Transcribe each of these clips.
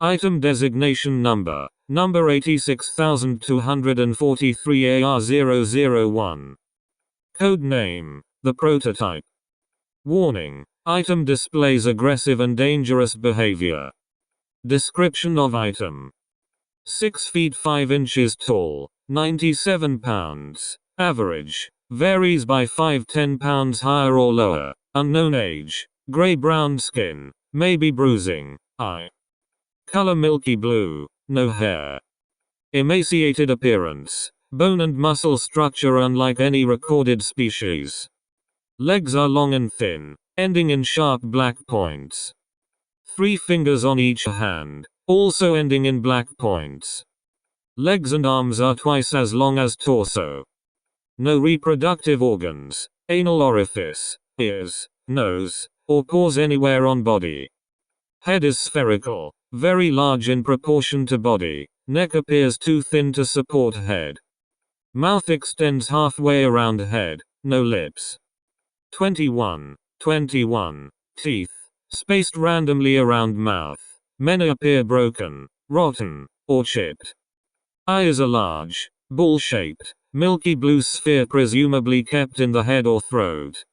Item designation number, number 86243AR001. Code name, the prototype. Warning, item displays aggressive and dangerous behavior. Description of item. 6 feet 5 inches tall, 97 pounds. Average, varies by 5-10 pounds higher or lower. Unknown age, gray-brown skin, maybe bruising. Eye color milky blue, no hair. Emaciated appearance, bone and muscle structure unlike any recorded species. Legs are long and thin, ending in sharp black points. 3 fingers on each hand, also ending in black points. Legs and arms are twice as long as torso. No reproductive organs, anal orifice, ears, nose, or pores anywhere on body. Head is spherical, very large in proportion to body. Neck appears too thin to support head. Mouth extends halfway around head, no lips. 21 teeth, spaced randomly around mouth. Many appear broken, rotten, or chipped. Eyes are large, ball-shaped, milky blue sphere presumably kept in the head or throat.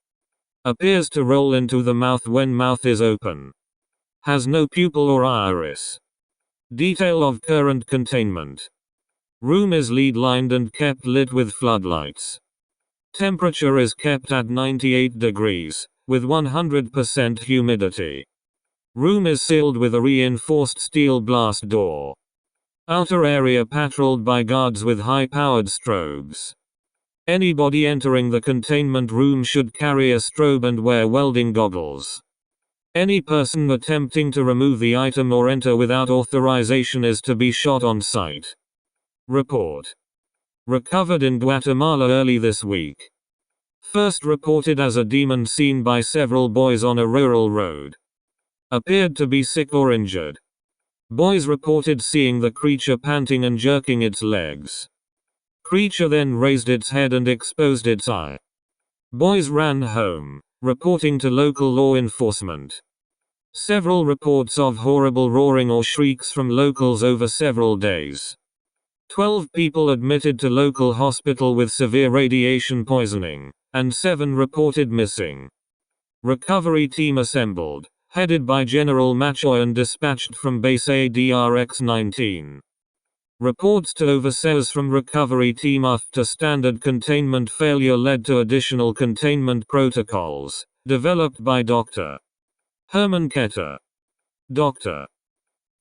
Appears to roll into the mouth when mouth is open. Has no pupil or iris. Detail of current containment. Room is lead-lined and kept lit with floodlights. Temperature is kept at 98 degrees, with 100% humidity. Room is sealed with a reinforced steel blast door. Outer area patrolled by guards with high-powered strobes. Anybody entering the containment room should carry a strobe and wear welding goggles. Any person attempting to remove the item or enter without authorization is to be shot on sight. Report. Recovered in Guatemala early this week. First reported as a demon seen by several boys on a rural road. Appeared to be sick or injured. Boys reported seeing the creature panting and jerking its legs. Creature then raised its head and exposed its eye. Boys ran home, reporting to local law enforcement. Several reports of horrible roaring or shrieks from locals over several days. 12 people admitted to local hospital with severe radiation poisoning, and 7 reported missing. Recovery team assembled, headed by General Machoy and dispatched from base ADRX-19. Reports to overseers from recovery team after standard containment failure led to additional containment protocols, developed by Dr. Herman Ketter. Dr.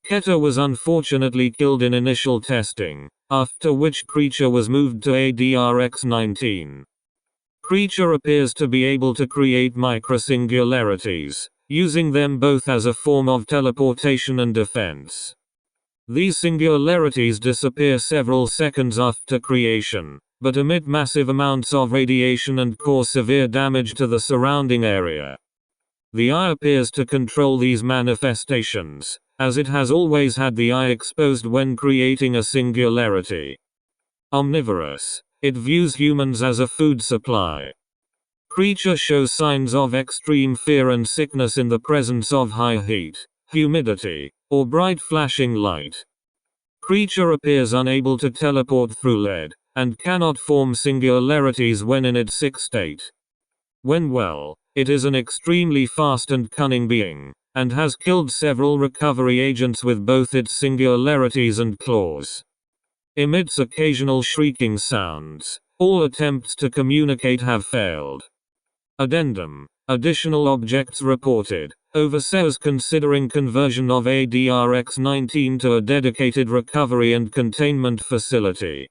Ketter was unfortunately killed in initial testing, after which creature was moved to ADRX-19. Creature appears to be able to create microsingularities, using them both as a form of teleportation and defense. These singularities disappear several seconds after creation, but emit massive amounts of radiation and cause severe damage to the surrounding area. The eye appears to control these manifestations, as it has always had the eye exposed when creating a singularity. Omnivorous, it views humans as a food supply. Creature shows signs of extreme fear and sickness in the presence of high heat, humidity, or bright flashing light. Creature appears unable to teleport through lead, and cannot form singularities when in its sick state. When well, it is an extremely fast and cunning being, and has killed several recovery agents with both its singularities and claws. Emits occasional shrieking sounds. All attempts to communicate have failed. Addendum. Additional objects reported. Overseers considering conversion of ADRX-19 to a dedicated recovery and containment facility.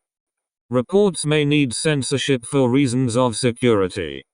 Reports may need censorship for reasons of security.